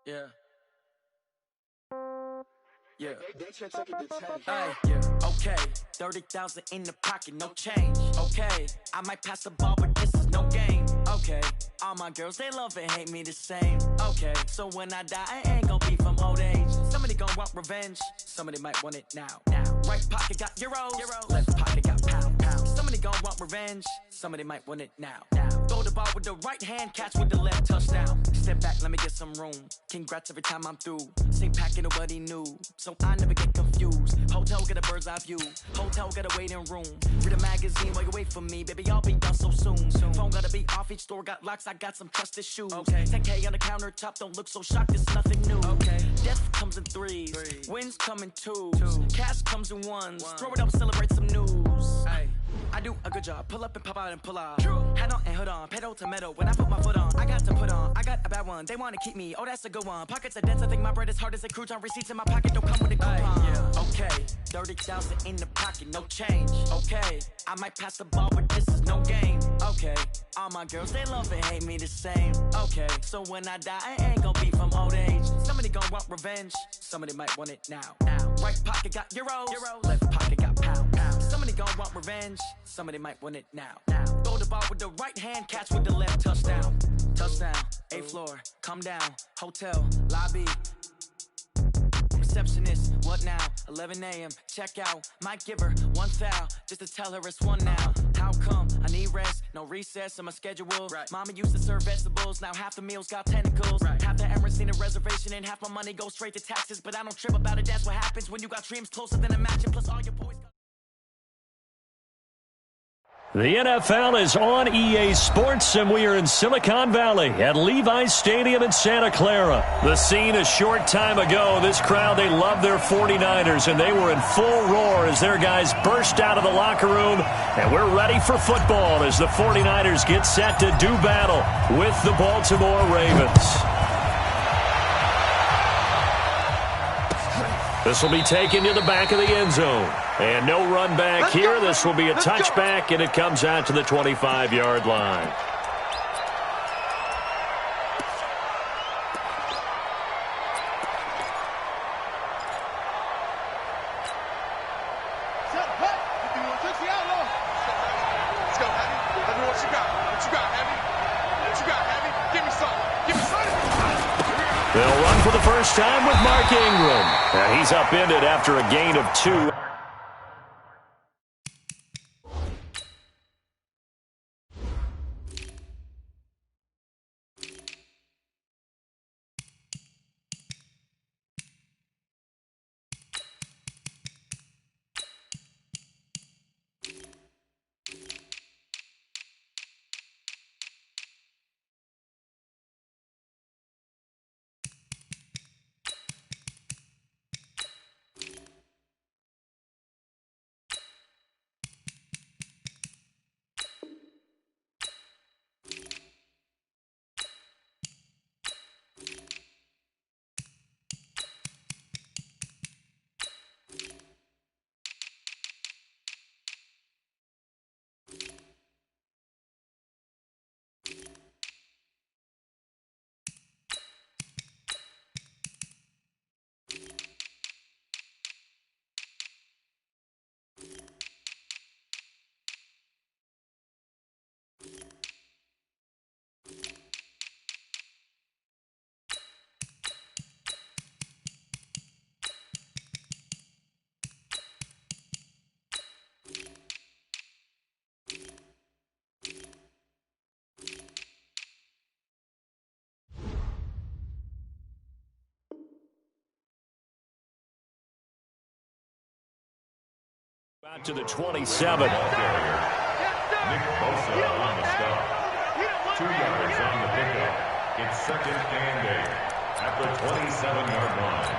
Yeah. Yeah. Hey, yeah. Okay. 30,000 in the pocket, no change. Okay. I might pass the ball, but this is no game. Okay. All my girls, they love and hate me the same. Okay. So when I die, I ain't gonna be from old age. Somebody gonna want revenge. Somebody might want it now. Right pocket got euros. Left pocket got pounds. Somebody gonna want revenge. Somebody might want it now. Throw the ball with the right hand, catch with the left, touchdown. Step back, let me get some room. Congrats every time I'm through. Same packet, nobody knew. So I never get confused. Hotel got a bird's eye view. Hotel got a waiting room. Read a magazine while you wait for me. Baby, I'll be done so soon. Phone gotta be off, each store got locks. I got some trusted shoes. Okay. 10K on the countertop, don't look so shocked, it's nothing new. Okay. Death comes in threes. Wins come in twos. Cash comes in ones. Throw it up, celebrate some news. Hey. I do a good job, pull up and pop out and pull off. Hat on and hood on, pedal to metal. When I put my foot on, I got to put on. I got a bad one, they wanna keep me. Oh, that's a good one. Pockets are dense, I think my bread is hard as a crouton. Receipts in my pocket don't come with a coupon. Yeah. Okay, 30,000 in the pocket, no change. Okay, I might pass the ball, but this is no game. Okay, all my girls, they love and hate me the same. Okay, so when I die, I ain't gonna be from old age. Somebody gonna want revenge. Somebody might want it now. Right pocket got euros. Left pocket got pounds. Somebody gonna want revenge. Somebody might want it now. Throw the ball with the right hand, catch with the left, touchdown. Touchdown, 8th floor, come down. Hotel, lobby. Receptionist, what now? 11 a.m., check out. Might give her one foul, just to tell her it's one now. How come? I need rest, no recess in my schedule. Right. Mama used to serve vegetables, now half the meals got tentacles. Right. Half the Emirates need a reservation and half my money goes straight to taxes. But I don't trip about it, that's what happens when you got dreams closer than a match. Plus all your boys got... The NFL is on EA Sports, and we are in Silicon Valley at Levi's Stadium in Santa Clara. The scene a short time ago, this crowd, they love their 49ers, and they were in full roar as their guys burst out of the locker room. And we're ready for football as the 49ers get set to do battle with the Baltimore Ravens. This will be taken to the back of the end zone. And no run back here. This will be a touchback, and it comes out to the 25-yard line. They'll run for the first time with Mark Ingram. And he's upended after a gain of 2. Out to the 27. Nick Bosa on the stop. 2 yards on the pickup. It's 2nd and 8 at the 27-yard line.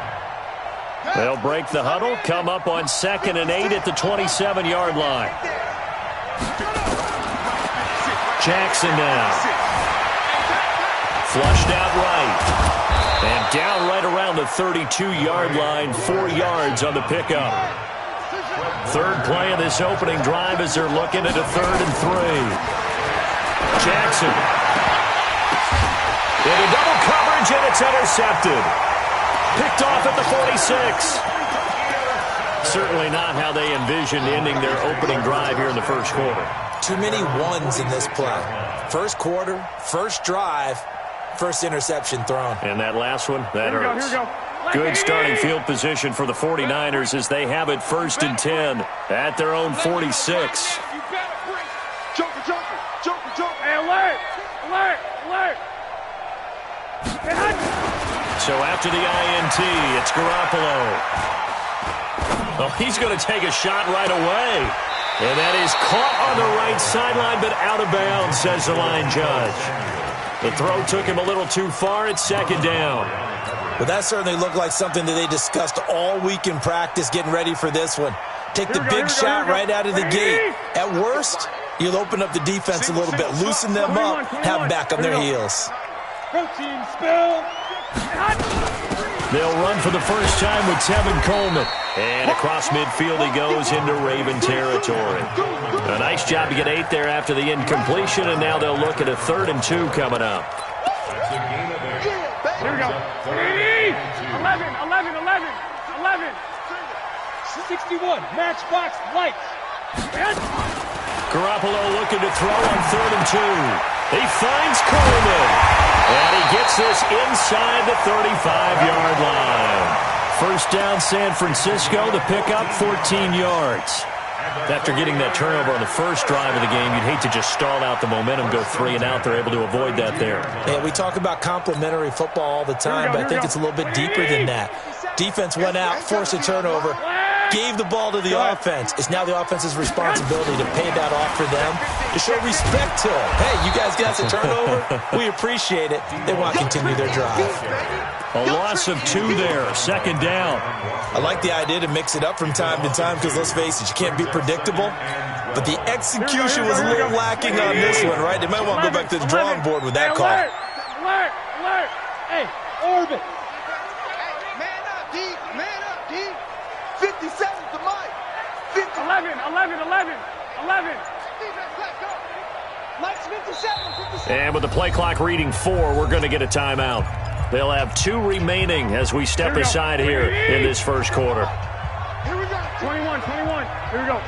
They'll break the huddle, come up on 2nd and 8 at the 27-yard line. Jackson now. Flushed out right. And down right around the 32-yard line, 4 yards on the pickup. Third play of this opening drive as they're looking at a 3rd and 3. Jackson. Into double coverage. charge, and it's intercepted. Picked off at the 46. Certainly not how they envisioned ending their opening drive here in the first quarter. Too many ones in this play. First quarter, first drive, first interception thrown. And that last one, that hurts. Here we go. Good starting field position for the 49ers as they have it 1st and 10 at their own 46. Hey, alert! Alert! Alert! So after the INT, it's Garoppolo. Oh, he's going to take a shot right away. And that is caught on the right sideline, but out of bounds, says the line judge. The throw took him a little too far. It's 2nd down. Well, that certainly looked like something that they discussed all week in practice, getting ready for this one. Take the big shot right out of the gate. At worst, you'll open up the defense a little bit, loosen them up, have them back on their heels. Protein spill. They'll run for the first time with Tevin Coleman. And across midfield he goes into Raven territory. A nice job to get 8 there after the incompletion, and now they'll look at a 3rd and 2 coming up. Here we go. 11, 11, 11, 11. 61, matchbox lights. Garoppolo looking to throw on 3rd and 2. He finds Coleman. And he gets this inside the 35-yard line. First down, San Francisco. The pickup, 14 yards. After getting that turnover on the first drive of the game, you'd hate to just stall out the momentum, go 3 and out. They're able to avoid that there. Yeah, we talk about complementary football all the time, but I think it's a little bit deeper than that. Defense went out, forced a turnover, gave the ball to the offense. It's now the offense's responsibility to pay that off for them, to show respect to them. Hey, you guys got the turnover? We appreciate it. They want to continue their drive. A loss of 2 there, 2nd down. I like the idea to mix it up from time to time because, let's face it, you can't be predictable. But the execution was a little lacking on this one, right? They might want to go back to the drawing board with that call. Alert! Alert! Hey, orbit! Man up, D! Man up, D! 57 to Mike! 11, 11, 11, 11. Defense, let's go! Mike's 57, 57. And with the play clock reading 4, we're going to get a timeout. They'll have 2 remaining as we step aside here in this first quarter. Here we go. 21, 21. Here we go.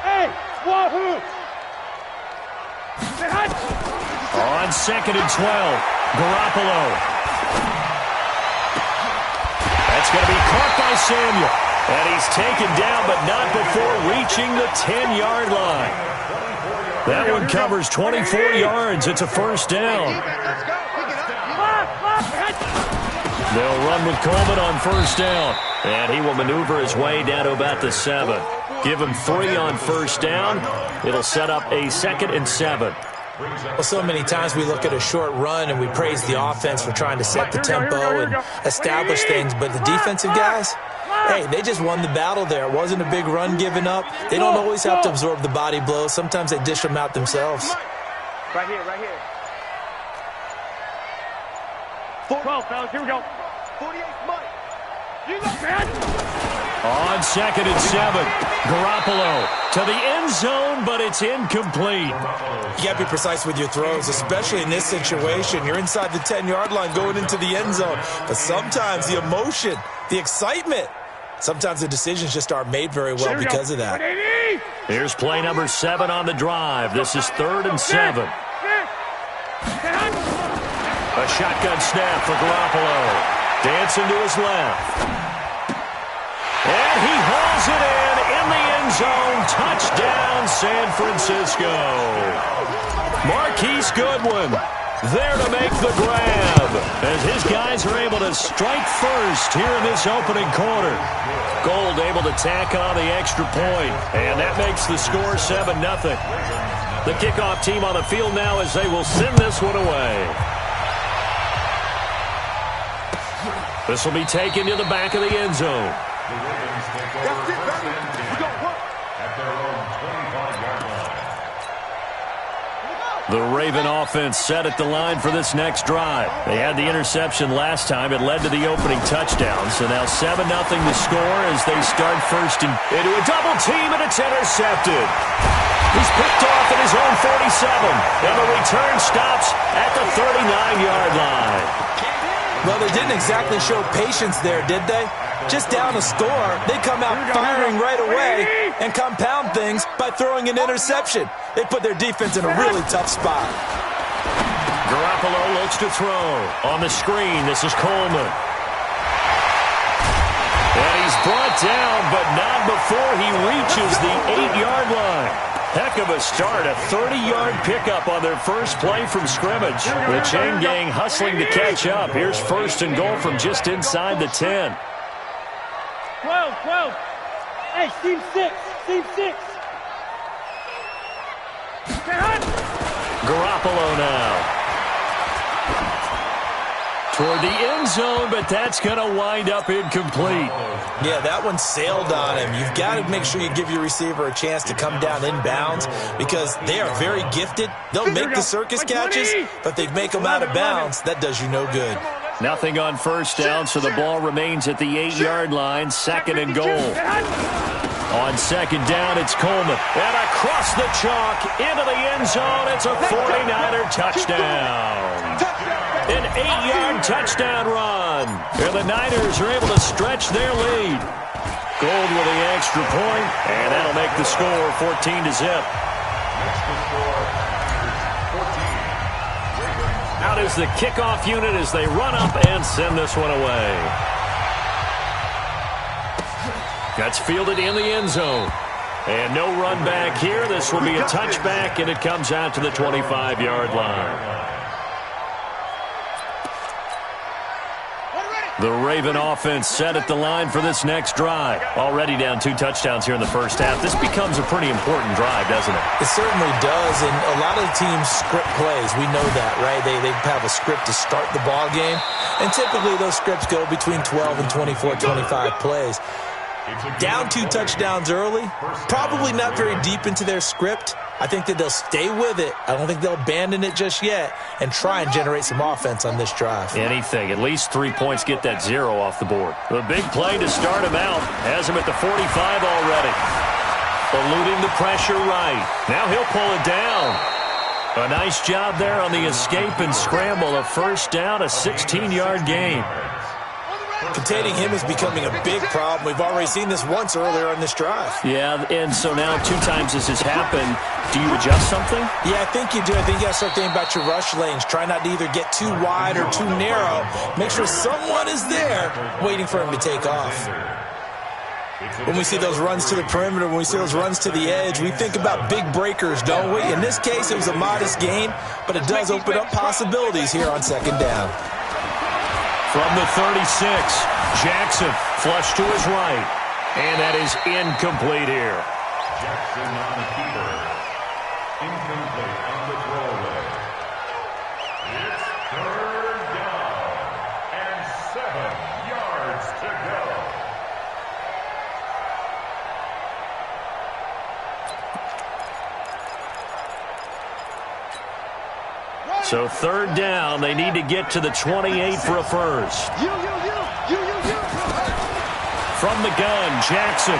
Hey, wahoo! On 2nd and 12, Garoppolo. That's going to be caught by Samuel. And he's taken down, but not before reaching the 10-yard line. That one covers 24 yards. It's a first down. They'll run with Coleman on first down. And he will maneuver his way down to about the 7. Give him 3 on first down. It'll set up a 2nd and 7. Well, so many times we look at a short run and we praise the offense for trying to set the tempo and establish things. But the defensive guys, hey, they just won the battle there. It wasn't a big run given up. They don't always have to absorb the body blows. Sometimes they dish them out themselves. Right here, right here. 12, fellas, here we go. 48 Mike! You look, man! On 2nd and 7, Garoppolo to the end zone, but it's incomplete. You got to be precise with your throws, especially in this situation. You're inside the 10-yard line going into the end zone. But sometimes the emotion, the excitement, sometimes the decisions just aren't made very well because of that. Here's play number 7 on the drive. This is 3rd and 7. A shotgun snap for Garoppolo. Dancing to his left. And he hauls it in the end zone. Touchdown, San Francisco. Marquise Goodwin there to make the grab as his guys are able to strike first here in this opening quarter. Gold able to tack on the extra point, and that makes the score 7-0. The kickoff team on the field now as they will send this one away. This will be taken to the back of the end zone. That's it, baby! We don't work! At their own 25-yard line. The Raven offense set at the line for this next drive. They had the interception last time. It led to the opening touchdown. So now 7-0 to score as they start first into a double team, and it's intercepted. He's picked off at his own 47, and the return stops at the 39-yard line. Well, they didn't exactly show patience there, did they? Just down a score, they come out firing right away and compound things by throwing an interception. They put their defense in a really tough spot. Garoppolo looks to throw. On the screen, this is Coleman. And he's brought down, but not before he reaches the 8-yard line. Heck of a start, a 30-yard pickup on their first play from scrimmage. The chain gang hustling to catch up. Here's first and goal from just inside the 10. 12. Hey, team 6. Garoppolo now. Toward the end zone, but that's going to wind up incomplete. Yeah, that one sailed on him. You've got to make sure you give your receiver a chance to come down inbounds because they are very gifted. They'll make the circus catches, but they make them out of bounds. That does you no good. Nothing on first down, so the ball remains at the 8-yard line, second and goal. On second down, it's Coleman. And across the chalk, into the end zone, it's a 49er touchdown. An 8-yard touchdown run. And the Niners are able to stretch their lead. Gold with the extra point, and that'll make the score 14-0. Out is the kickoff unit as they run up and send this one away. That's fielded in the end zone. And no run back here. This will be a touchback, and it comes out to the 25-yard line. The Raven offense set at the line for this next drive. Already down 2 touchdowns here in the first half. This becomes a pretty important drive, doesn't it? It certainly does, and a lot of the teams script plays. We know that, right? They have a script to start the ball game, and typically those scripts go between 12 and 24, 25 plays. Down 2 touchdowns early, probably not very deep into their script. I think that they'll stay with it. I don't think they'll abandon it just yet and try and generate some offense on this drive. Anything. At least 3 points, get that 0 off the board. The big play to start him out has him at the 45 already. Eluding the pressure right. Now he'll pull it down. A nice job there on the escape and scramble. A first down, a 16-yard gain. Containing him is becoming a big problem. We've already seen this once earlier on this drive. Yeah, and so now 2 times this has happened. Do you adjust something? Yeah, I think you do. I think you got to start thinking about your rush lanes. Try not to either get too wide or too narrow. Make sure someone is there waiting for him to take off. When we see those runs to the perimeter, when we see those runs to the edge, we think about big breakers, don't we? In this case, it was a modest gain, but it does open up possibilities here on second down. From the 36, Jackson flush to his right. And that is incomplete here. Jackson on the keeper. Incomplete on the throwaway. It's third down and 7 yards to go. So third down, they need to get to the 28 for a first. From the gun, Jackson.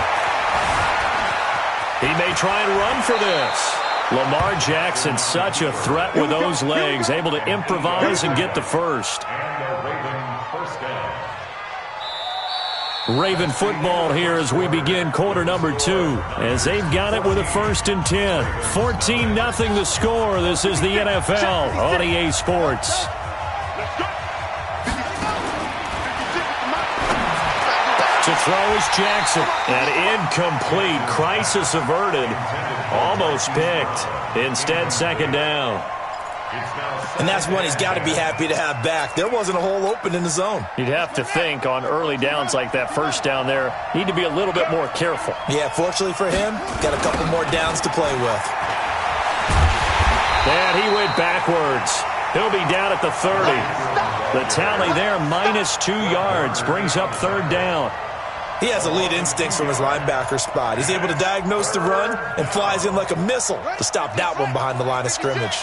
He may try and run for this. Lamar Jackson, such a threat with those legs, able to improvise and get the first. And a Raven first down. Raven football here as we begin quarter number 2, as they've got it with a 1st and 10. 14-0 the score. This is the NFL on EA Sports. To throw is Jackson. And incomplete. Crisis averted. Almost picked. Instead, second down. And that's one he's got to be happy to have back. There wasn't a hole open in the zone. You'd have to think on early downs like that first down there, need to be a little bit more careful. Yeah, fortunately for him, got a couple more downs to play with. And he went backwards. He'll be down at the 30. The tally there, -2 yards, brings up third down. He has elite instincts from his linebacker spot. He's able to diagnose the run and flies in like a missile to stop that one behind the line of scrimmage.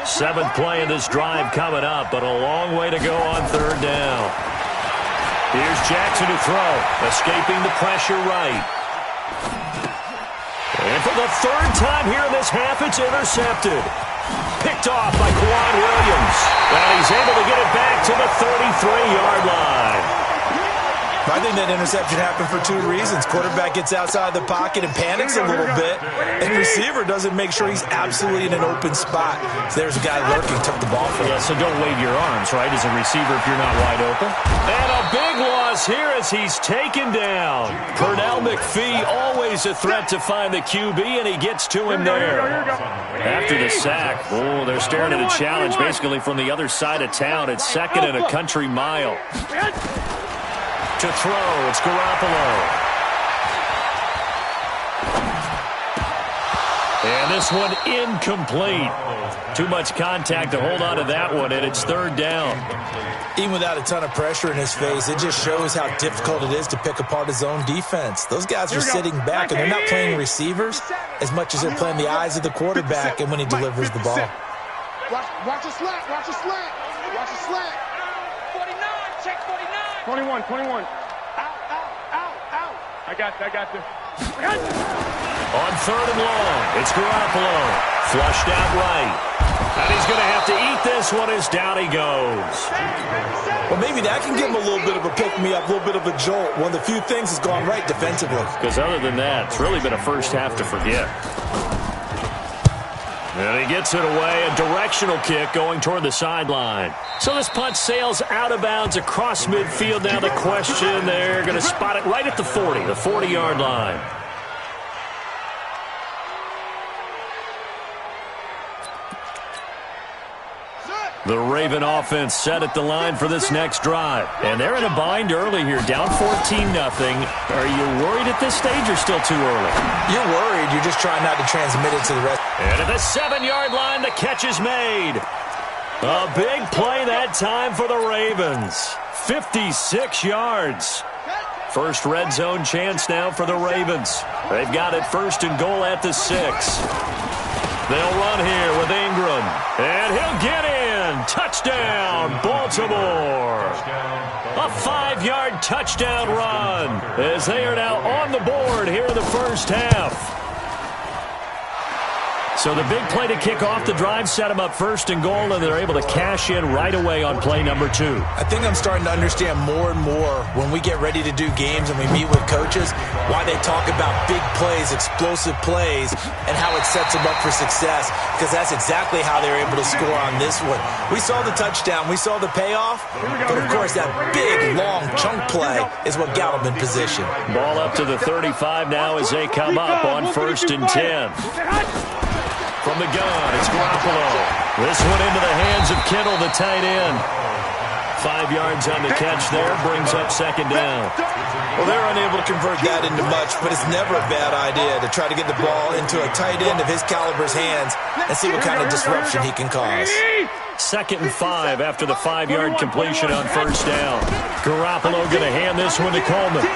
7th play of this drive coming up, but a long way to go on third down. Here's Jackson to throw, escaping the pressure right. And for the third time here in this half, it's intercepted. Picked off by Kwan Williams. And he's able to get it back to the 33-yard line. I think that interception happened for two reasons. Quarterback gets outside the pocket and panics a little bit, and receiver doesn't make sure he's absolutely in an open spot. So there's a guy lurking, took the ball from him. Yeah, so don't wave your arms, right, as a receiver if you're not wide open. And a big loss here as he's taken down. Pernell McPhee, always a threat to find the QB, and he gets to him there. After the sack, they're staring at a challenge basically from the other side of town. It's second and a country mile. To throw, it's Garoppolo. And this one incomplete. Too much contact to hold on to that one, and it's third down. Even without a ton of pressure in his face, it just shows how difficult it is to pick apart his own defense. Those guys are sitting back, and they're not playing receivers as much as they're playing the eyes of the quarterback and when he delivers the ball. Watch a slant, watch a slant, watch a slant. 49, check 49. 21. Out. I got this. On third and long, it's Garoppolo. Flushed out right. And he's going to have to eat this one as down he goes. Well, maybe that can give him a little bit of a pick-me-up, a little bit of a jolt. One of the few things has gone right defensively. Because other than that, it's really been a first half to forget. And he gets it away, a directional kick going toward the sideline. So this punt sails out of bounds across midfield. Now the question, they're going to spot it right at the 40, the 40-yard line. The Raven offense set at the line for this next drive. And they're in a bind early here, down 14-0. Are you worried at this stage or still too early? You're worried. You're just trying not to transmit it to the rest. And at the 7-yard line, the catch is made. A big play that time for the Ravens. 56 yards. First red zone chance now for the Ravens. They've got it first and goal at the 6. They'll run here with Ingram. And he'll get in. Touchdown, Baltimore. A 5-yard touchdown run as they are now on the board here in the first half. So the big play to kick off the drive set them up first and goal, and they're able to cash in right away on play number 2. I think I'm starting to understand more and more when we get ready to do games and we meet with coaches why they talk about big plays, explosive plays, and how it sets them up for success, because that's exactly how they're able to score on this one. We saw the touchdown. We saw the payoff. But, of course, that big, long chunk play is what got them in position. Ball up to the 35 now as they come up on first and 10. From the gun, it's Garoppolo. This one into the hands of Kittle, the tight end. 5 yards on the catch there, brings up second down. Well, they're unable to convert that into much, but it's never a bad idea to try to get the ball into a tight end of his caliber's hands and see what kind of disruption he can cause. Second and 5 after the 5-yard completion on first down. Garoppolo going to hand this one to Coleman.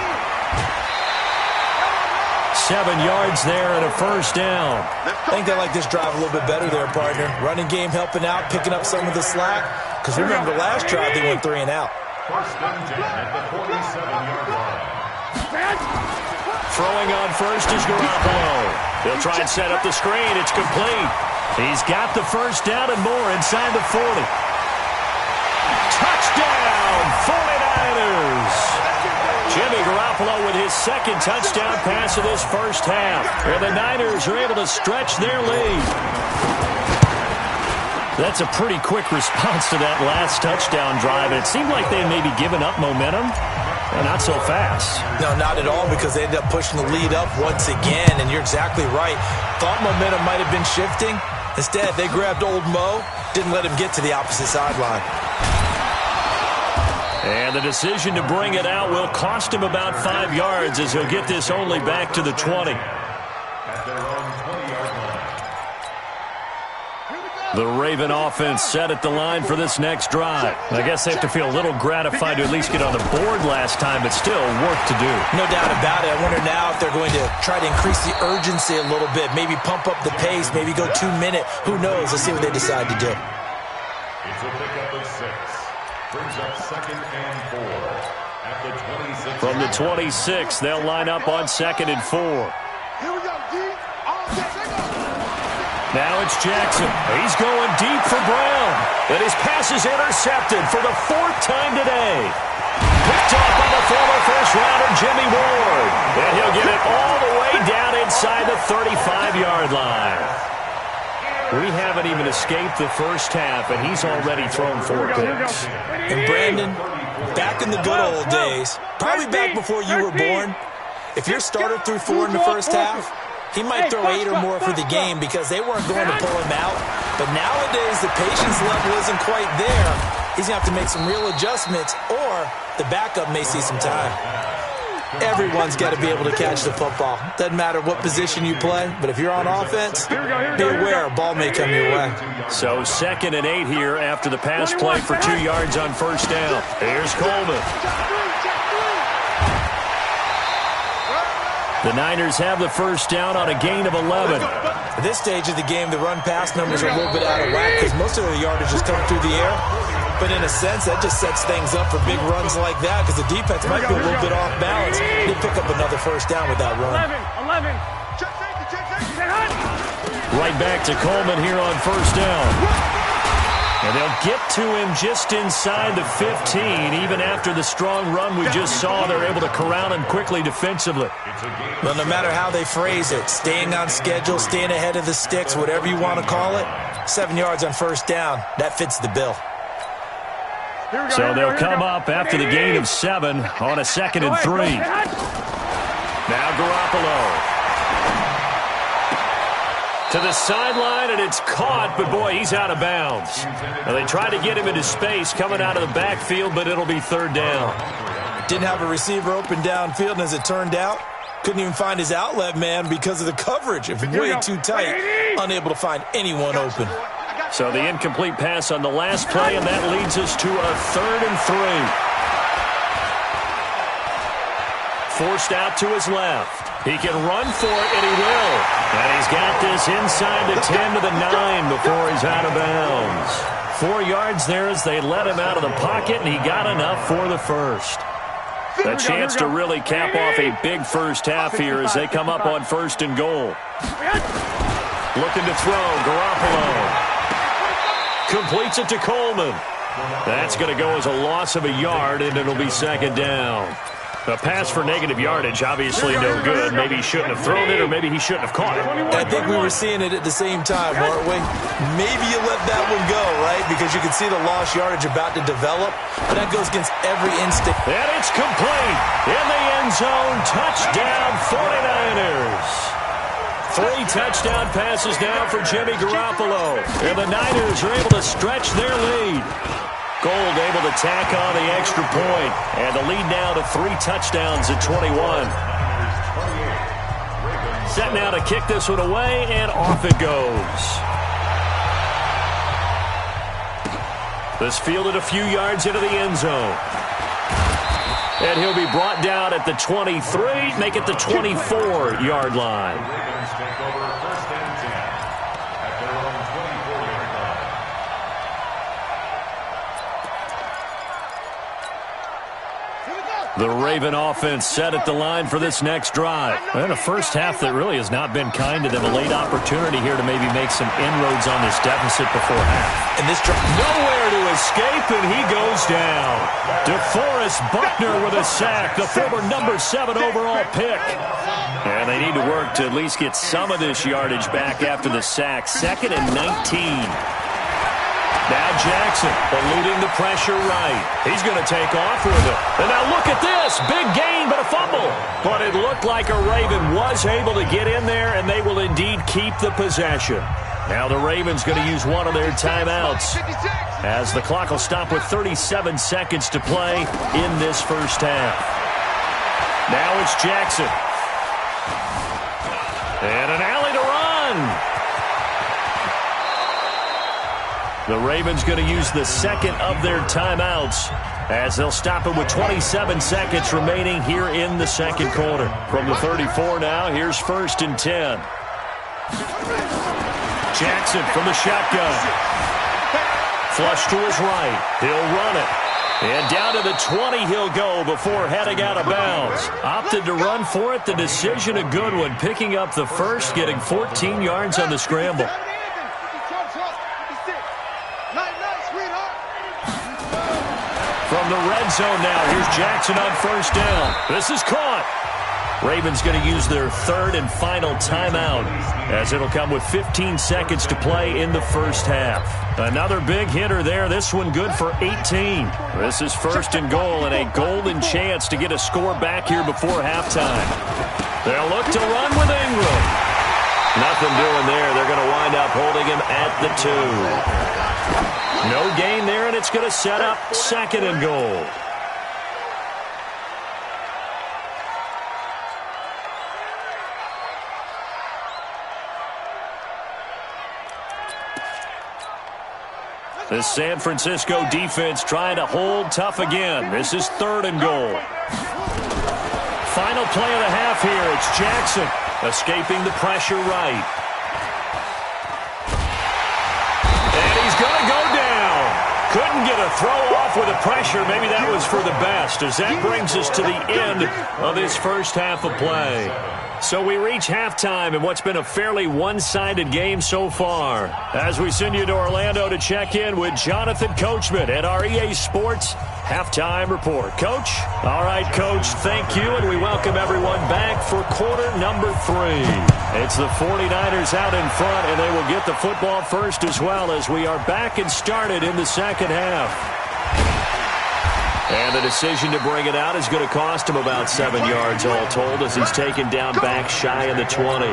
7 yards there and a first down. I think they like this drive a little bit better there, partner. Running game helping out, picking up some of the slack. Because remember, last drive they went 3 and out. First and 10 at the 47-yard line. Throwing on first is Garoppolo. He'll try and set up the screen. It's complete. He's got the first down and more inside the 40. Touchdown, 49ers. Jimmy Garoppolo with his second touchdown pass of this first half. And the Niners are able to stretch their lead. That's a pretty quick response to that last touchdown drive. And it seemed like they had maybe given up momentum. Well, not so fast. No, not at all, because they ended up pushing the lead up once again. And you're exactly right. Thought momentum might have been shifting. Instead, they grabbed old Mo, didn't let him get to the opposite sideline. And the decision to bring it out will cost him about 5 yards as he'll get this only back to the 20. At their own 20-yard line. The Raven offense set at the line for this next drive. I guess they have to feel a little gratified to at least get on the board last time, but still work to do. No doubt about it. I wonder now if they're going to try to increase the urgency a little bit, maybe pump up the pace, maybe go 2-minute. Who knows? Let's see what they decide to do. It's a pickup of 6. Brings up second and 4 at the 26. From the 26, they'll line up on second and 4. Here we go, D. Now it's Jackson. He's going deep for Brown. And his pass is intercepted for the 4th time today. Picked off by the former first-rounder Jimmy Ward. And he'll get it all the way down inside the 35-yard line. We haven't even escaped the first half, and he's already thrown 4 picks. And Brandon, back in the good old days, probably back before you were born, if your starter threw 4 in the first half, he might throw 8 or more for the game because they weren't going to pull him out. But nowadays, the patience level isn't quite there. He's going to have to make some real adjustments, or the backup may see some time. Everyone's got to be able to catch the football. Doesn't matter what position you play, but if you're on offense, be aware a ball may come your way. So 2nd and 8 here after the pass play for 2 yards on first down. Here's Coleman. The Niners have the first down on a gain of 11. At this stage of the game, the run-pass numbers are a little bit out of whack because most of the yardage is coming through the air. But in a sense, that just sets things up for big runs like that because the defense might be a little bit off balance. They pick up another first down with that run. 11. Right back to Coleman here on first down. And they'll get to him just inside the 15. Even after the strong run we just saw, they're able to corral him quickly defensively. Well, no matter how they phrase it, staying on schedule, staying ahead of the sticks, whatever you want to call it, 7 yards on first down, that fits the bill. So they'll come up after the gain of 7 on a 2nd and 3. Now Garoppolo. To the sideline, and it's caught, but boy, he's out of bounds. Now, they tried to get him into space coming out of the backfield, but it'll be 3rd down. Didn't have a receiver open downfield, and as it turned out, couldn't even find his outlet man because of the coverage. It was way too tight, unable to find anyone open. So the incomplete pass on the last play, and that leads us to a 3rd and 3. Forced out to his left. He can run for it, and he will. And he's got this inside the 10 to the 9 before he's out of bounds. 4 yards there as they let him out of the pocket, and he got enough for the first. A chance to really cap off a big first half here as they come up on 1st and goal. Looking to throw, Garoppolo. Completes it to Coleman. That's going to go as a loss of a yard, and it'll be 2nd down. A pass for negative yardage, obviously no good. Maybe he shouldn't have thrown it, or maybe he shouldn't have caught it. I think we were seeing it at the same time, weren't we? Maybe you let that one go, right? Because you can see the lost yardage about to develop. But that goes against every instinct. And it's complete. In the end zone, touchdown 49ers. 3 touchdown passes now for Jimmy Garoppolo. And the Niners are able to stretch their lead. Gold able to tack on the extra point. And the lead now to 3 touchdowns at 21. Set now to kick this one away, and off it goes. This fielded a few yards into the end zone. And he'll be brought down at the 23, make it the 24-yard line. The Raven offense set at the line for this next drive. And a first half that really has not been kind to them. A late opportunity here to maybe make some inroads on this deficit before half. And this drive, nowhere to escape, and he goes down. DeForest Buckner with a sack, the former number 7 overall pick. And they need to work to at least get some of this yardage back after the sack. 2nd and 19. Now Jackson eluding the pressure right. He's going to take off with it. And now look at this. Big gain, but a fumble. But it looked like a Raven was able to get in there, and they will indeed keep the possession. Now the Ravens going to use one of their timeouts as the clock will stop with 37 seconds to play in this first half. Now it's Jackson. And an alley to run. The Ravens going to use the 2nd of their timeouts as they'll stop it with 27 seconds remaining here in the 2nd quarter. From the 34 now, here's 1st and 10. Jackson from the shotgun. Flush to his right. He'll run it. And down to the 20 he'll go before heading out of bounds. Opted to run for it. The decision a good one. Picking up the first, getting 14 yards on the scramble. from the red zone now. Here's Jackson on first down. This is caught. Ravens going to use their third and final timeout as it'll come with 15 seconds to play in the first half. Another big hitter there. This one good for 18. This is first and goal and a golden chance to get a score back here before halftime. They'll look to run with Ingram. Nothing doing there. They're going to wind up holding him at the 2. No gain there, and it's going to set up second and goal. The San Francisco defense trying to hold tough again. This is third and goal. Final play of the half here. It's Jackson escaping the pressure right. And he's going to go down. Couldn't get a throw off with the pressure. Maybe that was for the best, as that brings us to the end of this first half of play. So we reach halftime in what's been a fairly one-sided game so far. As we send you to Orlando to check in with Jonathan Coachman at our EA Sports Halftime Report. Coach? All right, Coach, thank you, and we welcome everyone back for quarter number 3. It's the 49ers out in front, and they will get the football first as well as we are back and started in the second half. And the decision to bring it out is going to cost him about 7 yards all told as he's taken down back shy of the 20.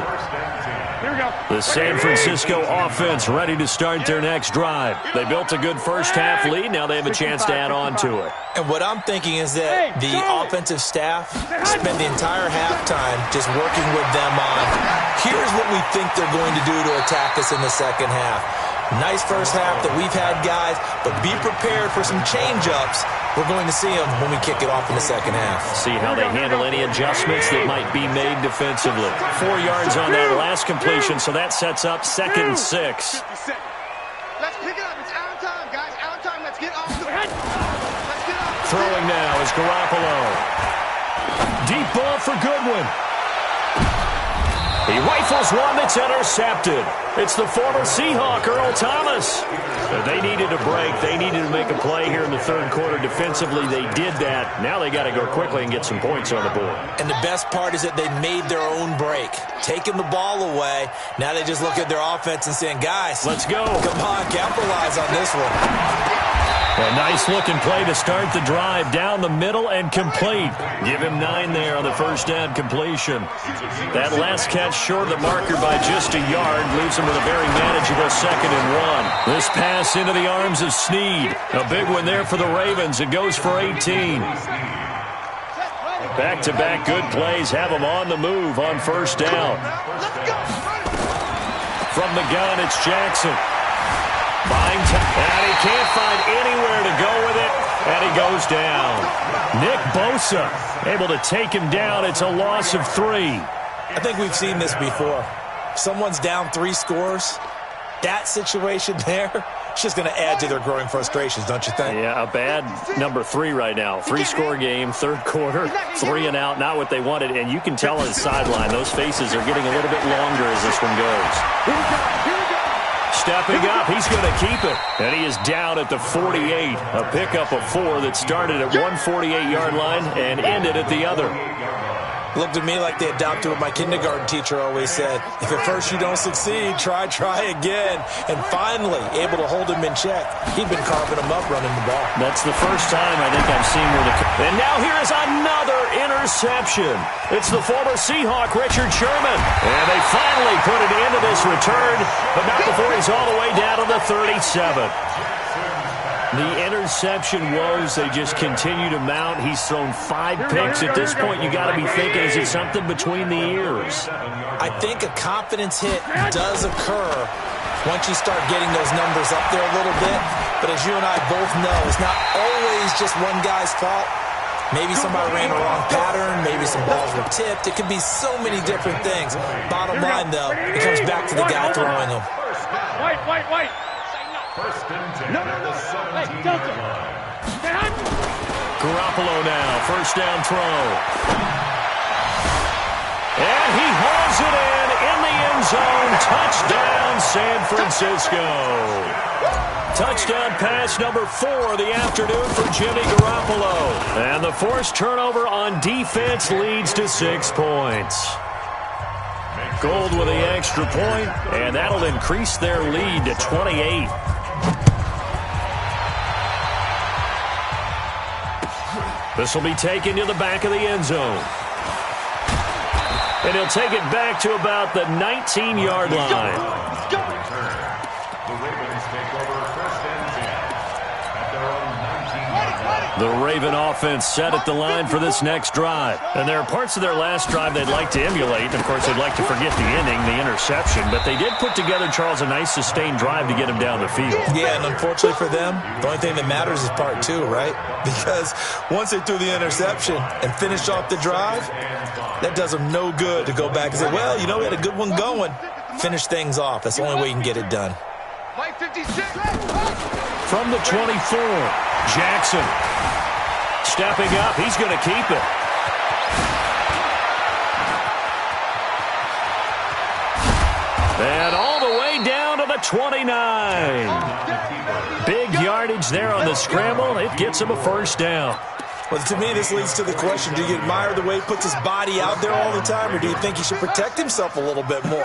The San Francisco offense ready to start their next drive. They built a good first half lead. Now they have a chance to add on to it. And what I'm thinking is that the offensive staff spend the entire halftime just working with them on, here's what we think they're going to do to attack us in the second half. Nice first half that we've had, guys, but be prepared for some change-ups. We're going to see them when we kick it off in the second half. See how they handle any adjustments that might be made defensively. 4 yards on that last completion, so that sets up second and 6. Let's pick it up. It's out time, guys. Out time. Let's get off the... Let's get off. Throwing now is Garoppolo. Deep ball for Goodwin. He rifles one that's intercepted. It's the former Seahawk, Earl Thomas. They needed a break. They needed to make a play here in the third quarter. Defensively, they did that. Now they got to go quickly and get some points on the board. And the best part is that they made their own break. Taking the ball away. Now they just look at their offense and saying, guys, let's go. Come on, capitalize on this one. A nice-looking play to start the drive down the middle and complete. Give him 9 there on the first down completion. That last catch short of the marker by just a yard leaves him with a very manageable second and 1. This pass into the arms of Snead. A big one there for the Ravens. It goes for 18. Back-to-back good plays have him on the move on first down. From the gun, it's Jackson. And he can't find anywhere to go with it, and he goes down. Nick Bosa able to take him down. It's a loss of 3. I think we've seen this before. Someone's down 3 scores. That situation there, it's just going to add to their growing frustrations, don't you think? Yeah, a bad number 3 right now. 3-score game, third quarter, 3 and out, not what they wanted. And you can tell on the sideline, those faces are getting a little bit longer as this one goes. Stepping up, he's going to keep it. And he is down at the 48. A pickup of 4 that started at one 48-yard line and ended at the other. Looked at me like they adopted what my kindergarten teacher always said. If at first you don't succeed, try again. And finally, able to hold him in check. He'd been carving him up running the ball. That's the first time I think I've seen where the... And now here is another interception. It's the former Seahawk, Richard Sherman. And they finally put it into this return, but not before he's all the way down to the 37. The interception woes, they just continue to mount. He's thrown 5 picks. At this point, you got to be thinking, is it something between the ears? I think a confidence hit does occur once you start getting those numbers up there a little bit. But as you and I both know, it's not always just one guy's fault. Maybe somebody ran a wrong pattern. Maybe some balls were tipped. It could be so many different things. Bottom line, though, it comes back to the guy throwing them. White. First and 10 at the 17-yard line. Garoppolo now, first down throw. And he hauls it in the end zone. Touchdown, San Francisco. Touchdown pass number 4 of the afternoon for Jimmy Garoppolo. And the forced turnover on defense leads to 6 points. Gold with the extra point, and that'll increase their lead to 28. This will be taken to the back of the end zone. And he'll take it back to about the 19-yard line. The Ravens take over first and 10 at their own 19-yard line. The Raven offense set at the line for this next drive. And there are parts of their last drive they'd like to emulate. Of course, they'd like to forget the inning, the interception. But they did put together, Charles, a nice sustained drive to get him down the field. Yeah, and unfortunately for them, the only thing that matters is part 2, right? Because once they threw the interception and finished off the drive, that does them no good to go back and say, well, you know, we had a good one going. Finish things off. That's the only way you can get it done. From the 24, Jackson. Stepping up, he's going to keep it. And all the way down to the 29. Big yardage there on the scramble. It gets him a first down. Well, to me, this leads to the question, do you admire the way he puts his body out there all the time, or do you think he should protect himself a little bit more?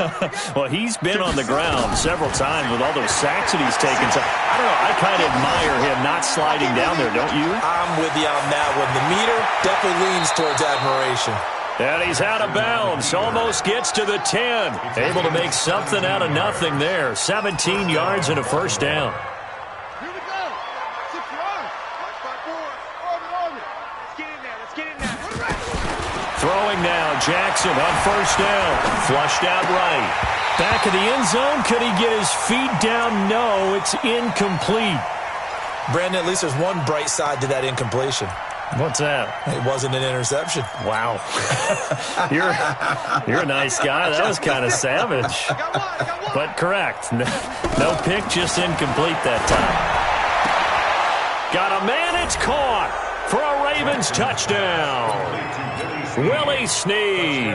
Well, he's been on the ground several times with all those sacks that he's taken. So, I don't know, I kind of admire him not sliding down there, don't you? I'm with you on that one. The meter definitely leans towards admiration. And he's out of bounds, almost gets to the 10. Able to make something out of nothing there. 17 yards and a first down. Throwing now, Jackson on first down. Flushed out right. Back of the end zone. Could he get his feet down? No, it's incomplete. Brandon, at least there's one bright side to that incompletion. What's that? It wasn't an interception. Wow. You're a nice guy. That was kind of savage. But correct. No pick, just incomplete that time. Got a man, it's caught for a Ravens touchdown. Willie Snead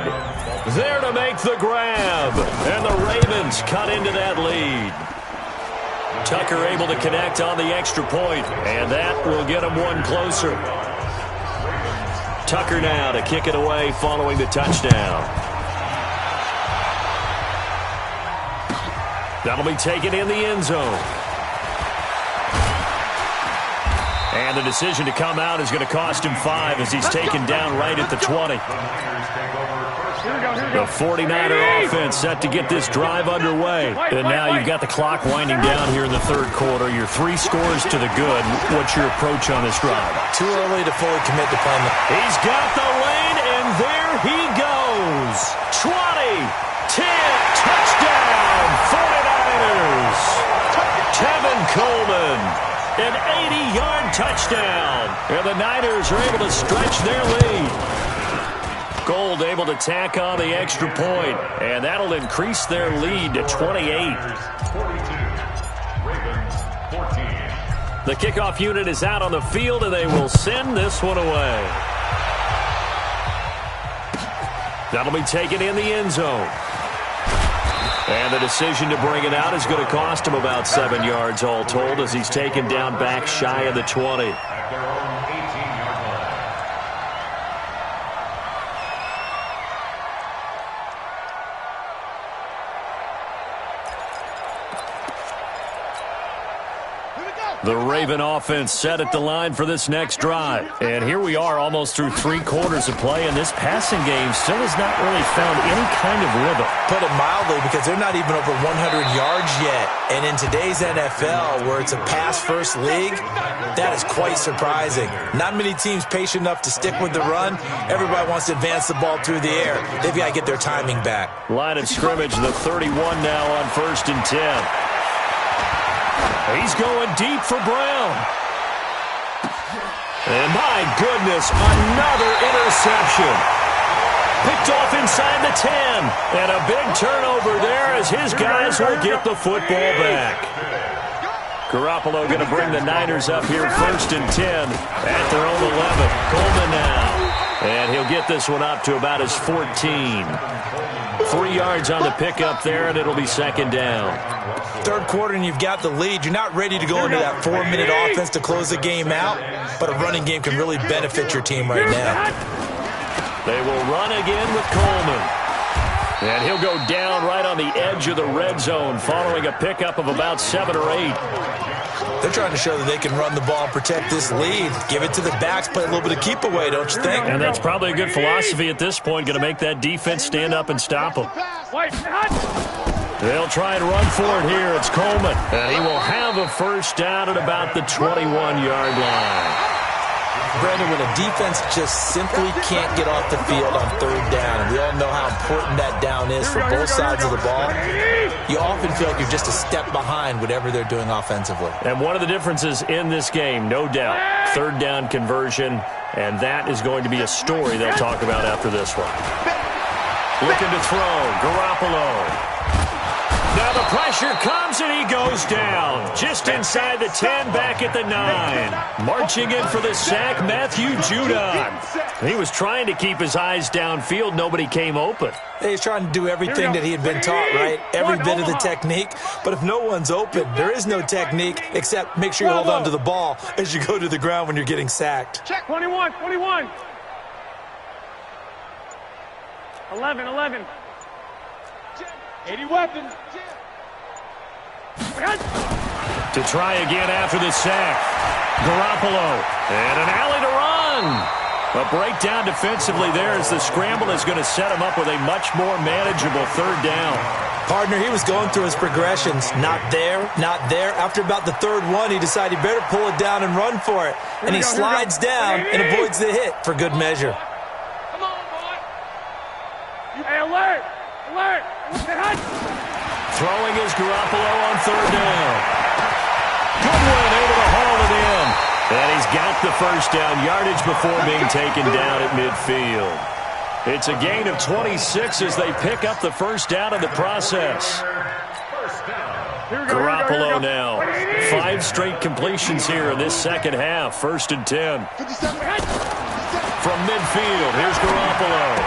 there to make the grab. And the Ravens cut into that lead. Tucker able to connect on the extra point, and that will get him one closer. Tucker now to kick it away following the touchdown. That'll be taken in the end zone. And the decision to come out is going to cost him 5 as he's taken down right at the 20. The 49er offense set to get this drive underway. And now you've got the clock winding down here in the third quarter. You're 3 scores to the good. What's your approach on this drive? Too early to fully commit to playing. He's got the lane, and there he goes. 20, 10, touchdown, 49ers. Tevin Coleman. An 80-yard touchdown. And the Niners are able to stretch their lead. Gold able to tack on the extra point, and that'll increase their lead to 28. 42, Ravens 14. The kickoff unit is out on the field, and they will send this one away. That'll be taken in the end zone. And the decision to bring it out is going to cost him about 7 yards all told as he's taken down back shy of the 20. At their own 18-yard line. The Raven offense set at the line for this next drive. And here we are almost through 3 quarters of play, and this passing game still has not really found any kind of rhythm. Put it mildly, because they're not even over 100 yards yet. And in today's NFL, where it's a pass-first league, that is quite surprising. Not many teams patient enough to stick with the run. Everybody wants to advance the ball through the air. They've got to get their timing back. Line of scrimmage, the 31 now on 1st and 10. He's going deep for Brown. And my goodness, another interception. Picked off inside the 10. And a big turnover there as his guys will get the football back. Garoppolo going to bring the Niners up here 1st and 10 at their own 11. Coleman now. And he'll get this one up to about his 14. 3 yards on the pickup there, and it'll be second down. Third quarter, and you've got the lead. You're not ready to go into that 4-minute offense to close the game out, but a running game can really benefit your team right now. They will run again with Coleman. And he'll go down right on the edge of the red zone following a pickup of about 7 or 8. They're trying to show that they can run the ball and protect this lead. Give it to the backs, play a little bit of keep away, don't you think? And that's probably a good philosophy at this point, going to make that defense stand up and stop them. They'll try and run for it here. It's Coleman. And he will have a first down at about the 21-yard line. Brandon, when a defense just simply can't get off the field on third down, and we all know how important that down is for both sides of the ball, you often feel like you're just a step behind whatever they're doing offensively. And one of the differences in this game, no doubt, third down conversion, and that is going to be a story they'll talk about after this one. Looking to throw, Garoppolo. Now the pressure comes and he goes down. Just inside the 10, back at the 9. Marching in for the sack, Matthew Judon. He was trying to keep his eyes downfield. Nobody came open. He's trying to do everything that he had been taught, right? Every bit of the technique. But if no one's open, there is no technique except make sure you hold on to the ball as you go to the ground when you're getting sacked. Check 21, 21. 11. 80 weapons. To try again after the sack. Garoppolo. And an alley to run. A breakdown defensively there as the scramble is going to set him up with a much more manageable third down. Partner, he was going through his progressions. Not there, not there. After about the third one, he decided he better pull it down and run for it. And he slides down and avoids the hit for good measure. Come on, boy. Hey, alert! Alert! Throwing is Garoppolo on third down. Goodwin able to haul it in. And he's got the first down yardage before being taken down at midfield. It's a gain of 26 as they pick up the first down in the process. Garoppolo now. 5 straight completions here in this second half. 1st and 10. From midfield, here's Garoppolo.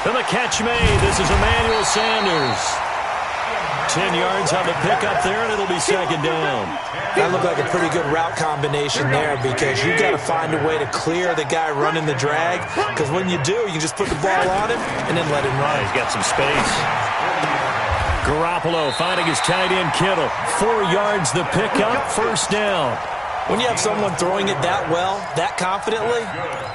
And the catch made. This is Emmanuel Sanders. 10 yards on the pickup there, and it'll be second down. That looked like a pretty good route combination there because you've got to find a way to clear the guy running the drag, because when you do, you just put the ball on him and then let him run. He's got some space. Garoppolo finding his tight end Kittle. 4 yards the pickup, first down. When you have someone throwing it that well, that confidently,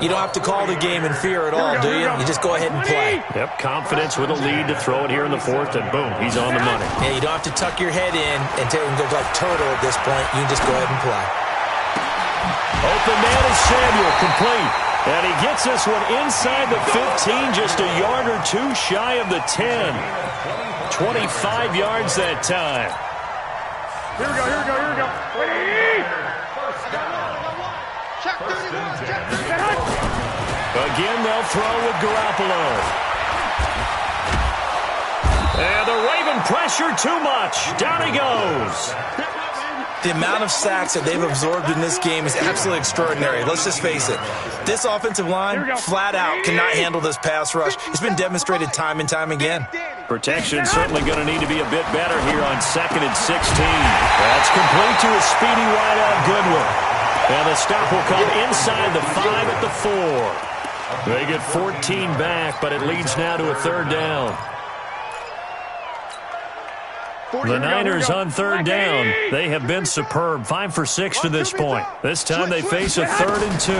you don't have to call the game in fear at all, do you? You just go ahead and play. Yep, confidence with a lead to throw it here in the 4th, and boom, he's on the money. Yeah, you don't have to tuck your head in and go like turtle at this point. You can just go ahead and play. Open man is Samuel, complete. And he gets this one inside the 15, just a yard or 2 shy of the 10. 25 yards that time. Here we go. Again, they'll throw with Garoppolo. And the Raven pressure too much. Down he goes. The amount of sacks that they've absorbed in this game is absolutely extraordinary. Let's just face it. This offensive line, flat out, cannot handle this pass rush. It's been demonstrated time and time again. Protection certainly going to need to be a bit better here on 2nd and 16. That's complete to a speedy wideout Goodwin. And the stop will come inside the 5 at the 4. They get 14 back, but it leads now to a third down. The Niners on third down. They have been superb. 5 for 6 to this point. This time they face a 3rd and 2.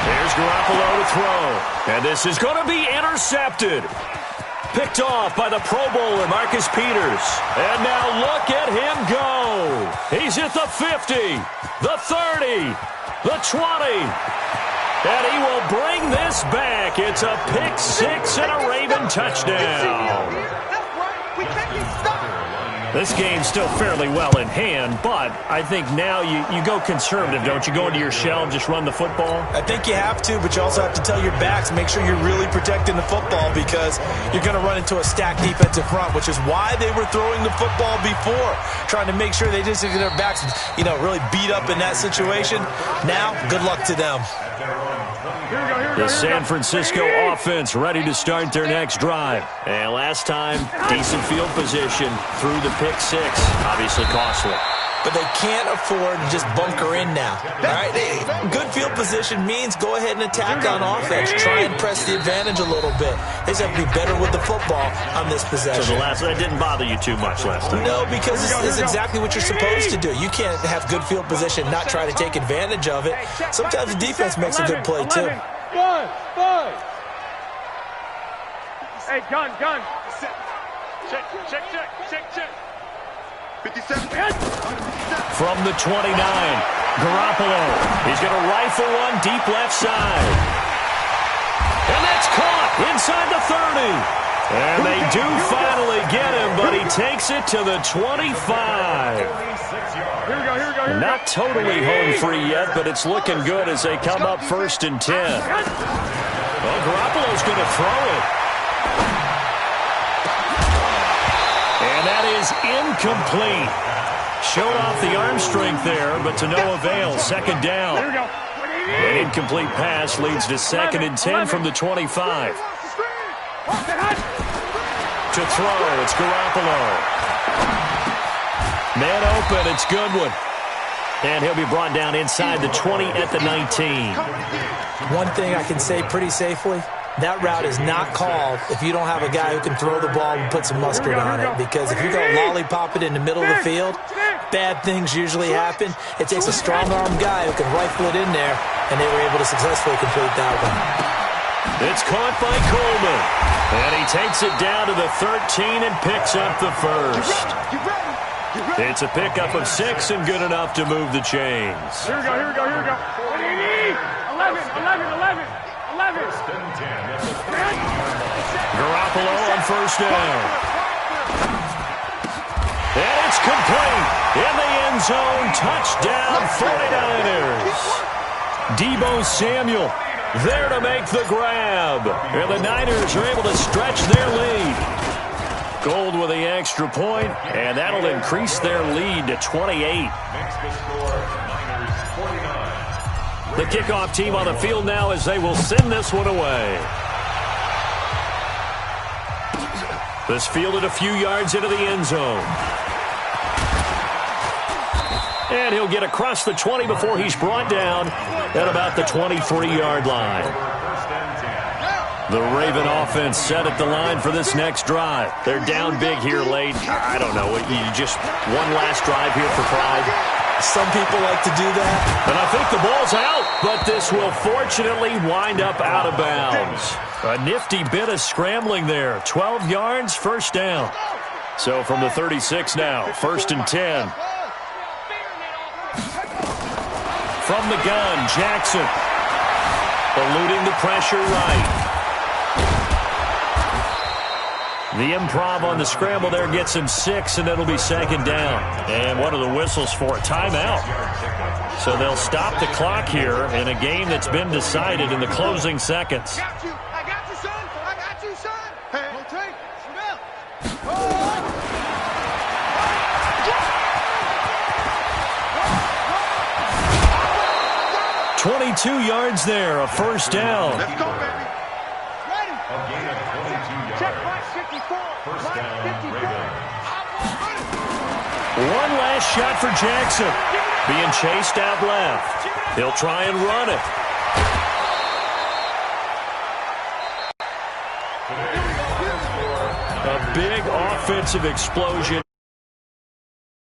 Here's Garoppolo to throw. And this is going to be intercepted. Picked off by the Pro Bowler, Marcus Peters. And now look at him go. He's at the 50, the 30, the 20. And he will bring this back. It's a pick 6 and a Raven touchdown. We can't get stuck. This game's still fairly well in hand, but I think now you go conservative, don't you? Go into your shell and just run the football? I think you have to, but you also have to tell your backs, make sure you're really protecting the football because you're going to run into a stacked defensive front, which is why they were throwing the football before, trying to make sure they just get their backs, really beat up in that situation. Now, good luck to them. Here we go. The San Francisco offense ready to start their next drive. And last time, decent field position through the pick six. Obviously costly. But they can't afford to just bunker in now. All right? Good field position means go ahead and attack on offense. Try and press the advantage a little bit. They just have to be better with the football on this possession. So that didn't bother you too much last time? No, because it's exactly what you're supposed to do. You can't have good field position and not try to take advantage of it. Sometimes the defense makes a good play, too. Hey, gun. Check. 57. From the 29, Garoppolo. He's going to rifle one deep left side. And that's caught inside the 30. And they do finally get him, but he takes it to the 25. Here we go. Not totally home free yet, but it's looking good as they come up 1st and 10. Well, Garoppolo's going to throw it. And that is incomplete. Showed off the arm strength there, but to no avail. 2nd down. Here we go. An incomplete pass leads to 2nd and 10 from the 25. To throw, it's Garoppolo. Man open, it's Goodwin. And he'll be brought down inside the 20 at the 19. One thing I can say pretty safely, that route is not called if you don't have a guy who can throw the ball and put some mustard on it. Because if you're going to lollipop it in the middle of the field, bad things usually happen. It takes a strong-arm guy who can rifle it in there, and they were able to successfully complete that one. It's caught by Coleman. And he takes it down to the 13 and picks up the first. It's a pickup of 6 and good enough to move the chains. Here we go. 11. Garoppolo on 1st down. And it's complete. In the end zone, touchdown 49ers. Deebo Samuel there to make the grab. And the Niners are able to stretch their lead. Gold with the extra point, and that'll increase their lead to 28. Makes the score Niners 49. The kickoff team on the field now as they will send this one away. This fielded a few yards into the end zone. And he'll get across the 20 before he's brought down at about the 23-yard line. The Raven offense set at the line for this next drive. They're down big here late. I don't know. You just one last drive here for pride. Some people like to do that. And I think the ball's out, but this will fortunately wind up out of bounds. A nifty bit of scrambling there. 12 yards, 1st down. So from the 36 now, 1st and 10. From the gun, Jackson. Eluding the pressure right. The improv on the scramble there gets him 6, and it'll be 2nd down. And what are the whistles for? A timeout. So they'll stop the clock here in a game that's been decided in the closing seconds. I got you, son. Hey, don't take. Sit down. 22 yards there, a 1st down. Let's go, baby. A gain of 22 yards. Check right 54. 1st down, Ravens. One last shot for Jackson. Being chased out left. He'll try and run it. A big offensive explosion.